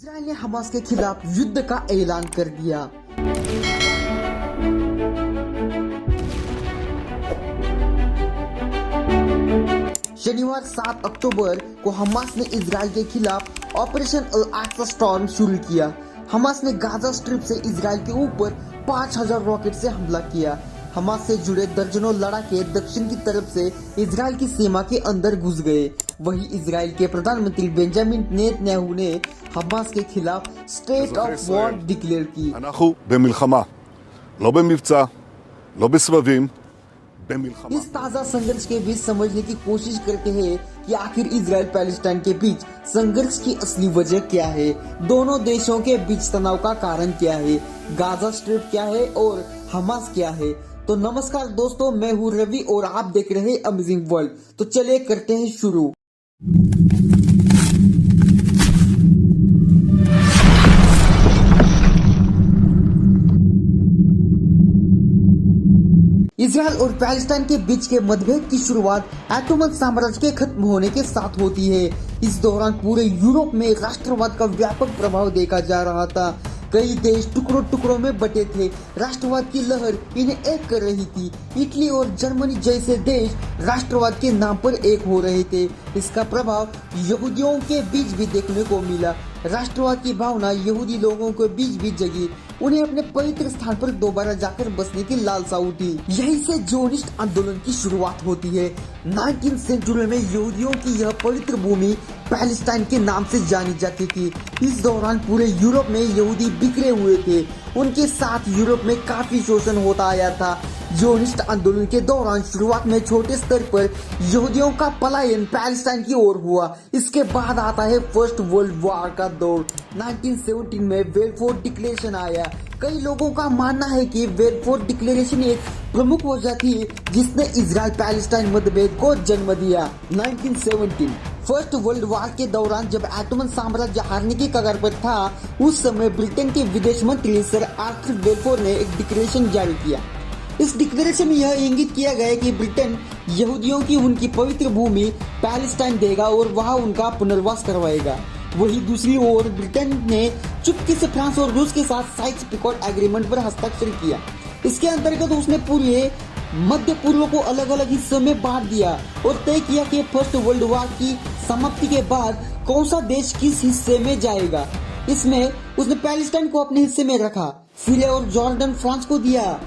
Israel ने Hamas के खिलाफ युद्ध का ऐलान कर दिया। शनिवार 7 अक्टूबर को हमास ने इजराइल के खिलाफ ऑपरेशन अल-अक्सा स्टॉर्म शुरू किया। हमास ने गाजा स्ट्रिप से इजराइल के ऊपर 5000 रॉकेट से हमला किया। हमास से जुड़े दर्जनों लड़ाके दक्षिण की तरफ से इजराइल की सीमा के अंदर घुस गए। वहीं इजराइल के प्रधानमंत्री बेंजामिन नेतन्याहू ने हमास के खिलाफ स्टेट ऑफ वॉर डिक्लेयर की। אנחנו במלחמה, לא במבצע, לא בסבבים, במלחמה। इस ताजा संघर्ष के बीच समझने की कोशिश करते हैं कि आखिर इजराइल पैलेस्टाइन के बीच संघर्ष की असली वजह क्या है, दोनों देशों के बीच तनाव का कारण क्या है, गाजा स्ट्रिप क्या है और हमास क्या है। तो नमस्कार दोस्तों, मैं हूँ रवि और आप देख रहे हैं अमेजिंग वर्ल्ड। तो चलिए करते हैं शुरू। इजराइल और पैलेस्टाइन के बीच के मतभेद की शुरुआत ऑटोमन साम्राज्य के खत्म होने के साथ होती है। इस दौरान पूरे यूरोप में राष्ट्रवाद का व्यापक प्रभाव देखा जा रहा था। कई देश टुकड़ों टुकड़ों में बटे थे। राष्ट्रवाद की लहर इन्हें एक कर रही थी। इटली और जर्मनी जैसे देश राष्ट्रवाद के नाम पर एक हो रहे थे। इसका प्रभाव यहूदियों के बीच भी देखने को मिला। राष्ट्रवाद की भावना यहूदी लोगों के बीच भी जगी। उन्हें अपने पवित्र स्थान पर दोबारा जाकर बसने की लालसा उठी। यहीं से ज़ियोनिस्ट आंदोलन की शुरुआत होती है। 19वीं सेंचुरी में यहूदियों की यह पवित्र भूमि पैलेस्टाइन के नाम से जानी जाती थी। इस दौरान पूरे यूरोप में यहूदी बिखरे हुए थे। उनके साथ यूरोप में काफी शोषण होता आया था। ज़ियोनिस्ट आंदोलन के दौरान शुरुआत में छोटे स्तर पर यहूदियों का पलायन पैलेस्टाइन की ओर हुआ। इसके बाद आता है फर्स्ट वर्ल्ड वॉर का दौर। 1917 में बेलफोर डिक्लेरेशन आया। कई लोगों का मानना है कि बेलफोर डिक्लेरेशन एक प्रमुख वजह थी जिसने इजराइल पैलेस्टाइन मतभेद को जन्म दिया। 1917 फर्स्ट वर्ल्ड वॉर के दौरान जब ऑटोमन साम्राज्य हारने की कगार पर था, उस समय ब्रिटेन के विदेश मंत्री सर आर्थर बेलफोर ने एक डिक्लेरेशन जारी किया। इस डिक्लेरेशन में यह इंगित किया गया कि ब्रिटेन यहूदियों की उनकी पवित्र भूमि पैलेस्टाइन देगा और वहां उनका पुनर्वास करवाएगा। वहीं दूसरी ओर ब्रिटेन ने चुपके से फ्रांस और रूस के साथ साइक्स-पिकोट एग्रीमेंट पर हस्ताक्षर किया। इसके अंतर्गत उसने पूरे मध्य पूर्व को अलग अलग हिस्सों में बांट दिया और तय किया कि फर्स्ट वर्ल्ड वॉर की समाप्ति के बाद कौन सा देश किस हिस्से में जाएगा। इसमें उसने पैलेस्टाइन को अपने हिस्से में रखा, सीरिया और जॉर्डन फ्रांस को दिया,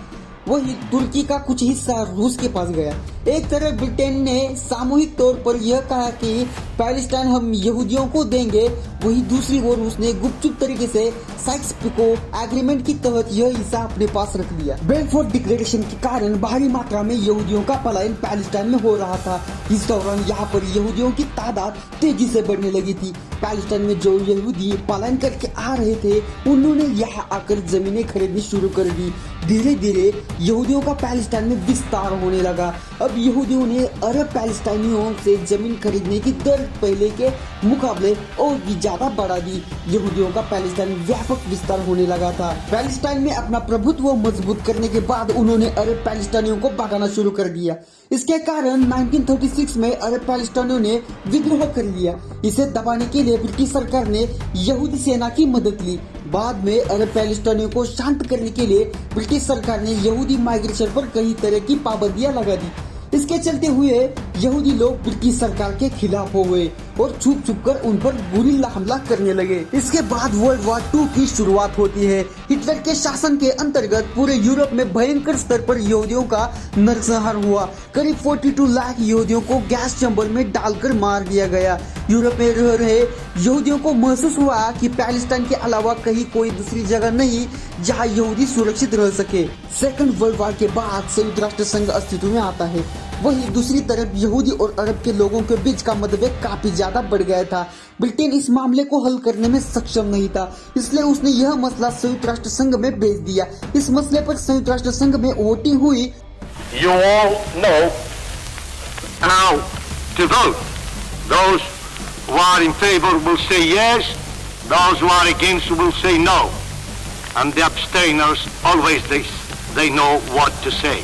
वही तुर्की का कुछ हिस्सा रूस के पास गया। एक तरफ ब्रिटेन ने सामूहिक तौर पर यह कहा कि पैलेस्टाइन हम यहूदियों को देंगे, वही दूसरी ओर उसने गुपचुप तरीके से साइक्स-पिकोट एग्रीमेंट की तहत यह हिस्सा अपने पास रख लिया। बेलफोर डिक्लेरेशन के कारण भारी मात्रा में यहूदियों का पलायन पैलेस्टाइन में हो रहा था। इस दौरान यहाँ पर यहूदियों की तादाद तेजी से बढ़ने लगी थी। पैलेस्टाइन में जो यहूदी पलायन करके आ रहे थे, उन्होंने यहाँ आकर जमीनें खरीदनी शुरू कर दी। धीरे धीरे यहूदियों का पैलेस्टाइन में विस्तार होने लगा। अब यहूदियों ने अरब पैलेस्टाइनियों से जमीन खरीदने की दर पहले के मुकाबले और भी ज्यादा बढ़ा दी। यहूदियों का पैलेस्टाइन व्यापक विस्तार होने लगा था। पैलेस्टाइन में अपना प्रभुत्व मजबूत करने के बाद उन्होंने अरब पैलेस्टाइनियों को भगाना शुरू कर दिया। इसके कारण 1936 में अरब पैलेस्टाइनियों ने विद्रोह कर लिया। इसे दबाने के लिए ब्रिटिश सरकार ने यहूदी सेना की मदद ली। बाद में अरब पैलेस्टाइनियों को शांत करने के लिए ब्रिटिश सरकार ने यहूदी माइग्रेशन पर कई तरह की पाबंदियां लगा दी। इसके चलते हुए यहूदी लोग ब्रिटिश सरकार के खिलाफ हो गए और छुप छुप कर उन पर गुरिल्ला हमला करने लगे। इसके बाद वर्ल्ड वॉर 2 की शुरुआत होती है। हिटलर के शासन के अंतर्गत पूरे यूरोप में भयंकर स्तर पर यहूदियों का नरसंहार हुआ। करीब 42 लाख यहूदियों को गैस चैम्बर में डालकर मार दिया गया। यूरोप में रह रहे यहूदियों को महसूस हुआ कि पैलेस्टाइन के अलावा कहीं कोई दूसरी जगह नहीं जहां यहूदी सुरक्षित रह सके। सेकंड वर्ल्ड वॉर के बाद संयुक्त राष्ट्र संघ अस्तित्व में आता है। वहीं दूसरी तरफ यहूदी और अरब के लोगों के बीच का मतभेद काफी ज्यादा बढ़ गया था। ब्रिटेन इस मामले को हल करने में सक्षम नहीं था, इसलिए उसने यह मसला संयुक्त राष्ट्र संघ में भेज दिया। इस मसले पर संयुक्त राष्ट्र संघ में वोटिंग हुई। You all know how to vote. Those who are in favor will say yes, those who are against will say no, and the abstainers always they know what to say.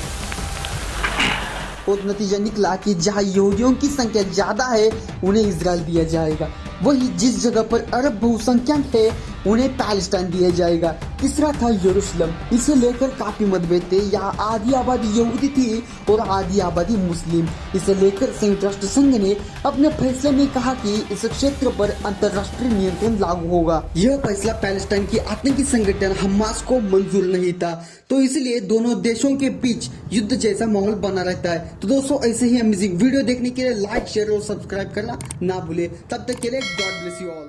और नतीजा निकला कि जहां यहूदियों की संख्या ज्यादा है उन्हें इजराइल दिया जाएगा। वही जिस जगह पर अरब बहुसंख्यक है उन्हें पैलेस्टाइन दिया जाएगा। तीसरा था यरूशलेम। इसे लेकर काफी मतभेद थे। यहाँ आधी आबादी यहूदी थी और आधी आबादी मुस्लिम। इसे लेकर संयुक्त राष्ट्र संघ ने अपने फैसले में कहा कि इस क्षेत्र पर अंतर्राष्ट्रीय नियंत्रण लागू होगा। यह फैसला पैलेस्टाइन की आतंकी संगठन हमास को मंजूर नहीं था, तो इसलिए दोनों देशों के बीच युद्ध जैसा माहौल बना रहता है। तो दोस्तों ऐसे ही अमेजिंग वीडियो देखने के लिए लाइक, शेयर और सब्सक्राइब करना ना भूले। तब तक के लिए गॉड ब्लेस यू ऑल।